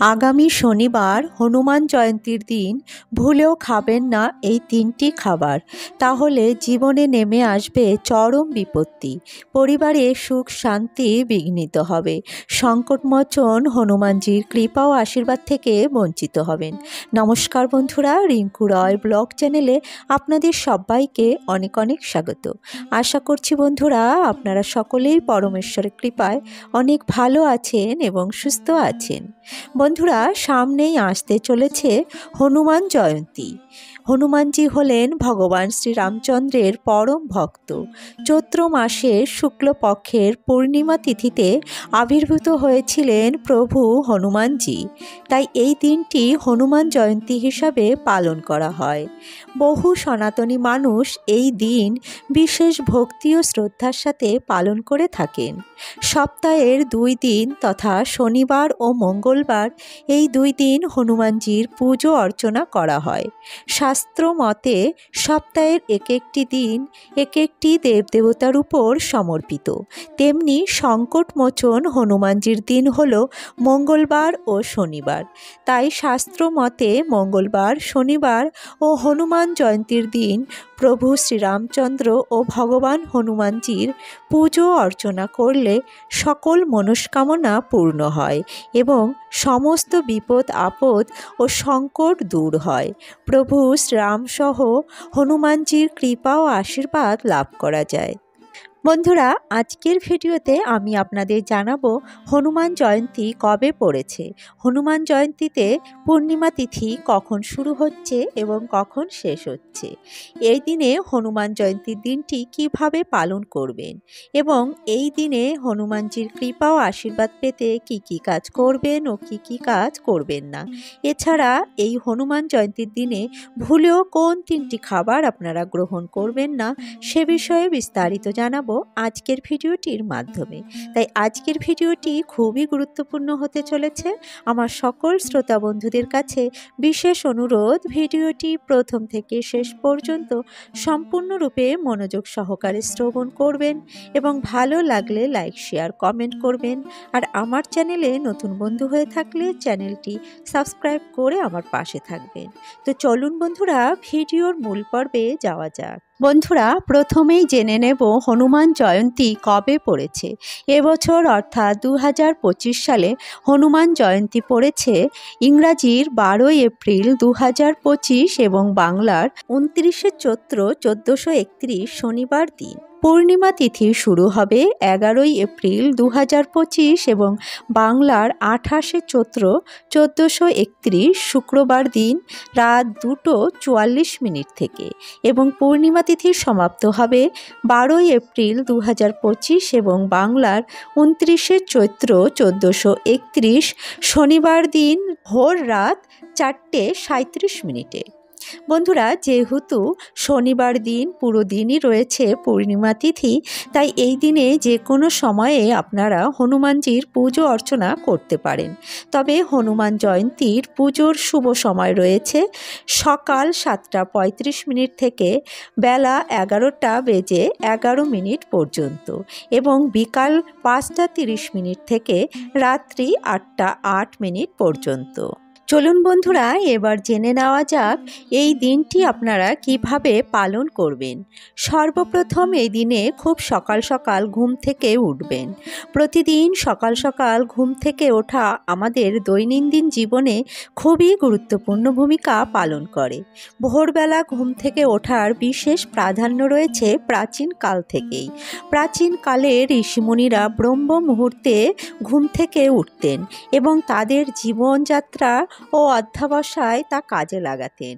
আগামী শনিবার হনুমান জয়ন্তীর দিন ভুলেও খাবেন না এই তিনটি খাবার, তাহলে জীবনে নেমে আসবে চরম বিপত্তি। পরিবারে সুখ শান্তি বিঘ্নিত হবে। সংকটমোচন হনুমানজির কৃপা ও আশীর্বাদ থেকে বঞ্চিত হবেন। নমস্কার বন্ধুরা, রিঙ্কু রয় ব্লগ চ্যানেলে আপনাদের সবাইকে অনেক অনেক স্বাগত। আশা করছি বন্ধুরা আপনারা সকলেই পরমেশ্বরের কৃপায় অনেক ভালো আছেন এবং সুস্থ আছেন। বন্ধুরা, সামনেই আসতে চলেছে হনুমান জয়ন্তী। হনুমানজি হলেন ভগবান শ্রীরামচন্দ্রের পরম ভক্ত। চৈত্র মাসের শুক্লপক্ষের পূর্ণিমা তিথিতে আবির্ভূত হয়েছিলেন প্রভু হনুমানজি। তাই এই দিনটি হনুমান জয়ন্তী হিসাবে পালন করা হয়। বহু সনাতনী মানুষ এই দিন বিশেষ ভক্তি ও শ্রদ্ধার সাথে পালন করে থাকেন। সপ্তাহের 2 দিন তথা শনিবার ও মঙ্গলবার এই 2 দিন হনুমানজির পুজো অর্চনা করা হয়। শাস্ত্র মতে সপ্তাহের এক একটি দিন এক একটি দেবদেবতার উপর সমর্পিত। তেমনি সংকটমোচন হনুমানজির দিন হল মঙ্গলবার ও শনিবার। তাই শাস্ত্র মতে মঙ্গলবার, শনিবার ও হনুমান জয়ন্তীর দিন প্রভু শ্রীরামচন্দ্র ও ভগবান হনুমানজির পুজো অর্চনা করলে সকল মনস্কামনা পূর্ণ হয় এবং সমস্ত বিপদ আপদ ও সংকট দূর হয়। প্রভু শ্রীরামসহ হনুমানজির কৃপা ও আশীর্বাদ লাভ করা যায়। বন্ধুরা, আজকের ভিডিওতে আমি আপনাদের জানাবো হনুমান জয়ন্তী কবে পড়েছে, হনুমান জয়ন্তীতে পূর্ণিমা তিথি কখন শুরু হচ্ছে এবং কখন শেষ হচ্ছে, এই দিনে হনুমান জয়ন্তীর দিনটি কিভাবে পালন করবেন এবং এই দিনে হনুমানজির কৃপা ও আশীর্বাদ পেতে কি কি কাজ করবেন ও কি কি কাজ করবেন না। এছাড়া এই হনুমান জয়ন্তীর দিনে ভুলেও কোন 3টি খাবার আপনারা গ্রহণ করবেন না সে বিষয়ে বিস্তারিত জানাবো আজকের ভিডিওটির মাধ্যমে। তাই আজকের ভিডিওটি খুবই গুরুত্বপূর্ণ হতে চলেছে। আমার সকল শ্রোতা বন্ধুদের কাছে বিশেষ অনুরোধ, ভিডিওটি প্রথম থেকে শেষ পর্যন্ত সম্পূর্ণরূপে মনোযোগ সহকারে শ্রবণ করবেন এবং ভালো লাগলে লাইক শেয়ার কমেন্ট করবেন। আর আমার চ্যানেলে নতুন বন্ধু হয়ে থাকলে চ্যানেলটি সাবস্ক্রাইব করে আমার পাশে থাকবেন। তো চলুন বন্ধুরা, ভিডিওর মূল পর্বে যাওয়া যাক। বন্ধুরা, প্রথমেই জেনে নেব হনুমান জয়ন্তী কবে পড়েছে। এবছর অর্থাৎ 2025 সালে হনুমান জয়ন্তী পড়েছে ইংরাজির 12 এপ্রিল 2025 এবং বাংলার 29শে চৈত্র 1431 শনিবার দিন। পূর্ণিমা তিথি শুরু হবে 11 এপ্রিল 2025 এবং বাংলার 28শে চৈত্র 1431 শুক্রবার দিন রাত 2:44 থেকে এবং পূর্ণিমা তিথি সমাপ্ত হবে 12 এপ্রিল 2025 এবং বাংলার 29শে চৈত্র 1431 শনিবার দিন ভোর রাত 4:37। বন্ধুরা, যেহেতু শনিবার দিন পুরো দিনই রয়েছে পূর্ণিমা তিথি, তাই এই দিনে যে কোনো সময়ে আপনারা হনুমানজির পুজো অর্চনা করতে পারেন। তবে হনুমান জয়ন্তীর পুজোর শুভ সময় রয়েছে সকাল 7:35 থেকে বেলা 11:11 পর্যন্ত এবং বিকাল 5:30 থেকে রাত্রি 8:08 পর্যন্ত। চলুন বন্ধুরা, এবার জেনে নেওয়া যাক এই দিনটি আপনারা কিভাবে পালন করবেন। সর্বপ্রথম এই দিনে খুব সকাল সকাল ঘুম থেকে উঠবেন। প্রতিদিন সকাল সকাল ঘুম থেকে ওঠা আমাদের দৈনন্দিন জীবনে খুবই গুরুত্বপূর্ণ ভূমিকা পালন করে। ভোরবেলা ঘুম থেকে ওঠার বিশেষ প্রাধান্য রয়েছে প্রাচীন কাল থেকেই। প্রাচীনকালে ঋষিমুনিরা ব্রহ্ম মুহূর্তে ঘুম থেকে উঠতেন এবং তাদের জীবনযাত্রা ও অধ্যবসায় তা কাজে লাগাতেন।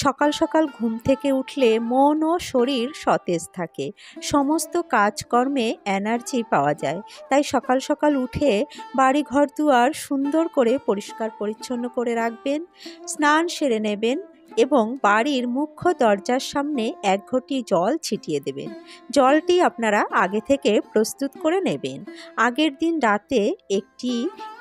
সকাল সকাল ঘুম থেকে উঠলে মন ও শরীর সতেজ থাকে, সমস্ত কাজকর্মে এনার্জি পাওয়া যায়। তাই সকাল সকাল উঠে বাড়ি ঘর দুয়ার সুন্দর করে পরিষ্কার পরিচ্ছন্ন করে রাখবেন, স্নান সেরে নেবেন এবং বাড়ির মুখ্য দরজার সামনে 1 ঘটি জল ছিটিয়ে দেবেন। জলটি আপনারা আগে থেকে প্রস্তুত করে নেবেন। আগের দিন রাতে একটি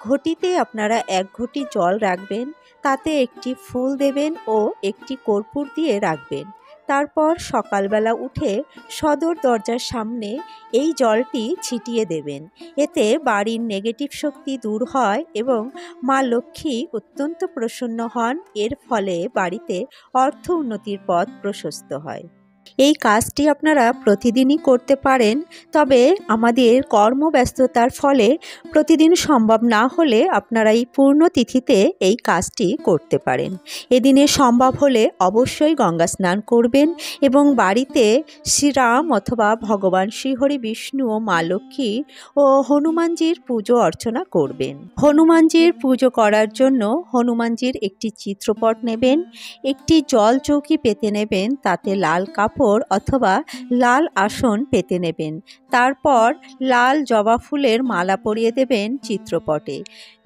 ঘটিতে আপনারা 1 ঘটি জল রাখবেন, তাতে একটি ফুল দেবেন ও একটি কর্পূর দিয়ে রাখবেন। তারপর সকালবেলা উঠে সদর দরজার সামনে এই জলটি ছিটিয়ে দেবেন। এতে বাড়ির নেগেটিভ শক্তি দূর হয় এবং মা লক্ষ্মী অত্যন্ত প্রসন্ন হন। এর ফলে বাড়িতে অর্থ উন্নতির পথ প্রশস্ত হয়। এই কাজটি আপনারা প্রতিদিনই করতে পারেন, তবে আমাদের কর্মব্যস্ততার ফলে প্রতিদিন সম্ভব না হলে আপনারা এই পূর্ণ তিথিতে এই কাজটি করতে পারেন। এদিনে সম্ভব হলে অবশ্যই গঙ্গা স্নান করবেন এবং বাড়িতে শ্রীরাম অথবা ভগবান শ্রীহরি বিষ্ণু ও মা লক্ষ্মী ও হনুমানজির পুজো অর্চনা করবেন। হনুমানজির পুজো করার জন্য হনুমানজির একটি চিত্রপট নেবেন, একটি জল চৌকি পেতে নেবেন, তাতে লাল কাপড় অথবা লাল আসন পেতে নেবেন। তারপর লাল জবা ফুলের মালা পরিয়ে দেবেন চিত্রপটে,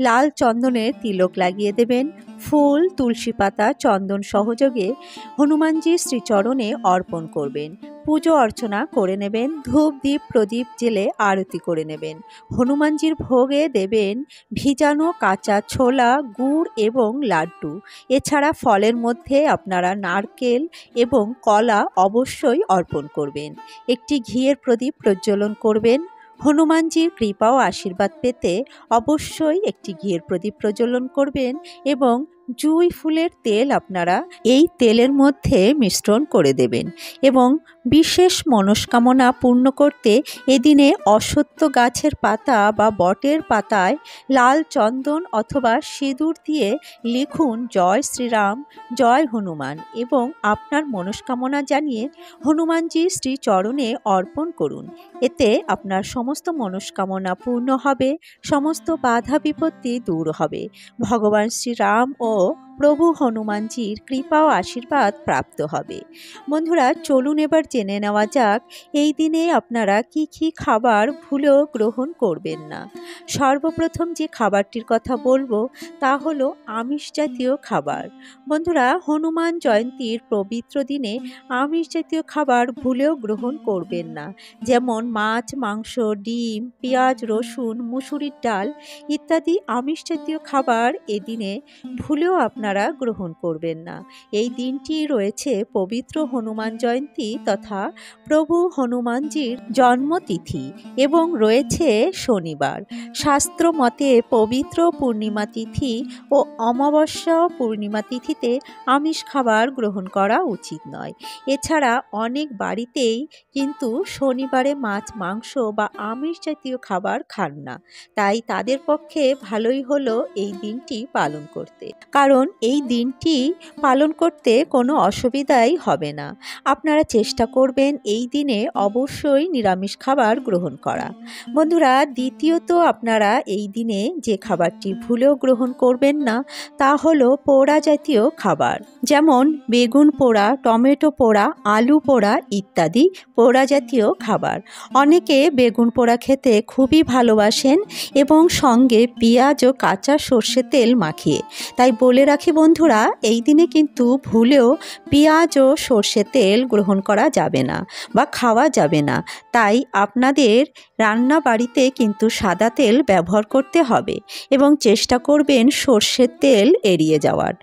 লাল চন্দনের তিলক লাগিয়ে দেবেন। ফুল, তুলসী পাতা, চন্দন সহযোগে হনুমানজির শ্রীচরণে অর্পণ করবেন। পুজো অর্চনা করে নেবেন। ধূপ দ্বীপ প্রদীপ জেলে আরতি করে নেবেন। হনুমানজির ভোগে দেবেন ভিজানো কাঁচা ছোলা, গুড় এবং লাড্ডু। এছাড়া ফলের মধ্যে আপনারা নারকেল এবং কলা অবশ্যই অর্পণ করবেন। একটি ঘিয়ের প্রদীপ প্রজ্বলন করবেন। হনুমানজির কৃপা ও আশীর্বাদ পেতে অবশ্যই একটি ঘিয়ের প্রদীপ প্রজ্বলন করবেন এবং জুঁই ফুলের তেল আপনারা এই তেলের মধ্যে মিশ্রণ করে দেবেন এবং বিশেষ মনস্কামনা পূর্ণ করতে এদিনে অশ্বত্থ গাছের পাতা বা বটের পাতায় লাল চন্দন অথবা সিঁদুর দিয়ে লিখুন জয় শ্রীরাম, জয় হনুমান এবং আপনার মনস্কামনা জানিয়ে হনুমানজির শ্রীচরণে অর্পণ করুন। এতে আপনার সমস্ত মনস্কামনা পূর্ণ হবে, সমস্ত বাধা বিপত্তি দূর হবে। ভগবান শ্রীরাম ও প্রভু হনুমানজির কৃপা ও আশীর্বাদ প্রাপ্ত হবে। বন্ধুরা, চলুন এবার জেনে নেওয়া যাক এই দিনে আপনারা কি কি খাবার ভুলেও গ্রহণ করবেন না। সর্বপ্রথম যে খাবারটির কথা বলবো তা হলো আমিষ জাতীয় খাবার। বন্ধুরা, হনুমান জয়ন্তীর পবিত্র দিনে আমিষ জাতীয় খাবার ভুলেও গ্রহণ করবেন না, যেমন মাছ, মাংস, ডিম, পেঁয়াজ, রসুন, মুসুরির ডাল ইত্যাদি আমিষ জাতীয় খাবার এদিনে ভুলেও আপনারা গ্রহণ করবেন না। এই দিনটি রয়েছে পবিত্র হনুমান জয়ন্তী তথা প্রভু হনুমানজির জন্মতিথি এবং রয়েছে শনিবার। শাস্ত্র মতে পবিত্র পূর্ণিমা তিথি ও অমাবস্যা পূর্ণিমা তিথিতে আমিষ খাবার গ্রহণ করা উচিত নয়। এছাড়া অনেক বাড়িতেই কিন্তু শনিবারে মাছ, মাংস বা আমিষ জাতীয় খাবার খান না, তাই তাদের পক্ষে ভালোই হলো এই দিনটি পালন করতে, কারণ এই দিনটি পালন করতে কোনো অসুবিধাই হবে না। আপনারা চেষ্টা করবেন এই দিনে অবশ্যই নিরামিষ খাবার গ্রহণ করা। বন্ধুরা, দ্বিতীয়ত আপনারা এই দিনে যে খাবারটি ভুলেও গ্রহণ করবেন না তা হলো পোড়া জাতীয় খাবার, যেমন বেগুন পোড়া, টমেটো পোড়া, আলু পোড়া ইত্যাদি পোড়া জাতীয় খাবার। অনেকে বেগুন পোড়া খেতে খুবই ভালোবাসেন এবং সঙ্গে পেঁয়াজ ও কাঁচা সর্ষে তেল মাখিয়ে। তাই বলে রাখি বন্ধুরা, এই দিনে কিন্তু ভুলেও পেঁয়াজ ও সর্ষে তেল গ্রহণ করা যাবে না বা খাওয়া যাবে না। তাই আপনাদের রান্না বাড়িতে কিন্তু সাদা তেল ব্যবহার করতে হবে এবং চেষ্টা করবেন সর্ষের তেল এড়িয়ে যাওয়ার।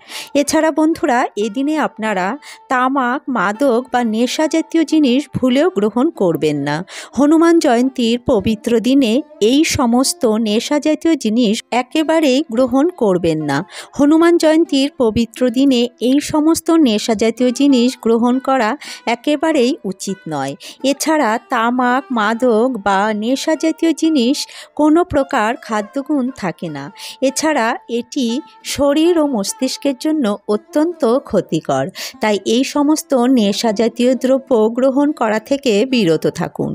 এছাড়া বন্ধুরা, এদিনে আপনারা তামাক, মাদক বা নেশা জাতীয় জিনিস ভুলেও গ্রহণ করবেন না। হনুমান জয়ন্তীর পবিত্র দিনে এই সমস্ত নেশা জাতীয় জিনিস একেবারেই গ্রহণ করবেন না। হনুমান জয়ন্তীর পবিত্র দিনে এই সমস্ত নেশা জাতীয় জিনিস গ্রহণ করা একেবারেই উচিত নয়। এছাড়া তামাক, মাদক বা নেশা জাতীয় জিনিস কোনো প্রকার খাদ্যগুণ থাকে না। এছাড়া এটি শরীর ও মস্তিষ্কের জন্য অত্যন্ত ক্ষতিকর। তাই এই সমস্ত নেশা জাতীয় দ্রব্য গ্রহণ করা থেকে বিরত থাকুন।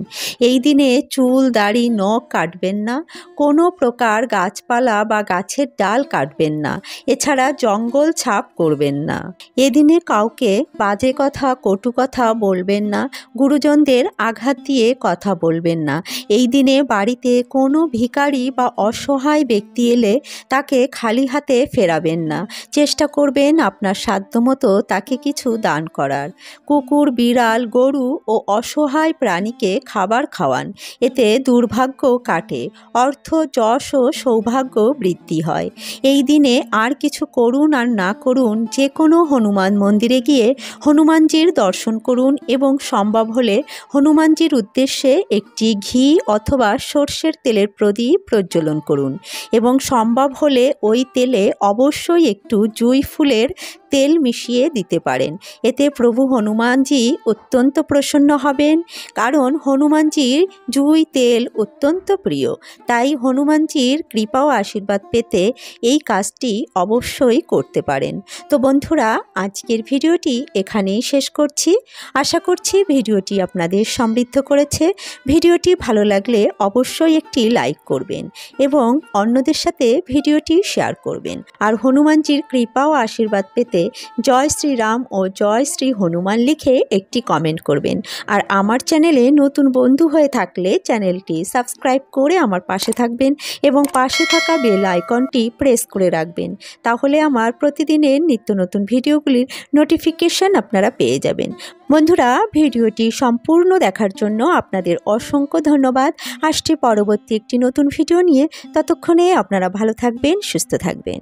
এই দিনে চুল, দাড়ি, নখ কাটবেন না। কোনো প্রকার গাছপালা বা গাছের ডাল কাটবেন না। এছাড়া জঙ্গল ছাপ করবেন না। এদিনে কাউকে বাজে কথা, কটু কথা বলবেন না। গুরুজনদের আঘাত দিয়ে কথা বলবেন না। এই দিনে বাড়িতে কোনো ভিখারি বা অসহায় ব্যক্তি এলে তাকে খালি হাতে ফেরাবেন না। চেষ্টা করবেন আপনার সাধ্যমতো তাকে কিছু দান করার। কুকুর, বিড়াল, গরু ও অসহায় প্রাণীকে খাবার খাওয়ান। এতে দুর্ভাগ্য কাটে, অর্থ, যশ ও সৌভাগ্য বৃদ্ধি হয়। এই দিনে আর কিছু করুন আর না করুন, যে কোনো হনুমান মন্দিরে গিয়ে হনুমানজির দর্শন করুন এবং সম্ভব হলে হনুমানজির উদ্দেশ্যে একটি ঘি অথবা সর্ষের তেলের প্রদীপ প্রজ্বলন করুন এবং সম্ভব হলে ওই তেলে অবশ্যই একটু জুঁই ফুলের তেল মিশিয়ে দিতে পারেন। এতে প্রভু হনুমানজি অত্যন্ত প্রসন্ন হবেন, কারণ হনুমানজির জুঁই তেল অত্যন্ত প্রিয়। তাই হনুমানজির কৃপা ও আশীর্বাদ পেতে এই কাজটি অবশ্যই করতে পারেন। তো বন্ধুরা, আজকের ভিডিওটি এখানেই শেষ করছি। আশা করছি ভিডিওটি আপনাদের সমৃদ্ধ করেছে। ভিডিওটি ভালো লাগলে অবশ্যই একটি লাইক করবেন এবং অন্যদের সাথে ভিডিওটি শেয়ার করবেন। আর হনুমানজির কৃপা ও আশীর্বাদ পেতে জয় শ্রীরাম ও জয় শ্রী হনুমান লিখে একটি কমেন্ট করবেন। আর আমার চ্যানেলে নতুন বন্ধু হয়ে থাকলে চ্যানেলটি সাবস্ক্রাইব করে আমার পাশে থাকবেন এবং পাশে থাকা বেল আইকনটি প্রেস করে রাখবেন। তাহলে আমার প্রতিদিনের নিত্য নতুন ভিডিওগুলির নোটিফিকেশন আপনারা পেয়ে যাবেন। বন্ধুরা, ভিডিওটি সম্পূর্ণ দেখার জন্য আপনাদের অসংখ্য ধন্যবাদ। আসছি পরবর্তী একটি নতুন ভিডিও নিয়ে। ততক্ষণে আপনারা ভালো থাকবেন, সুস্থ থাকবেন।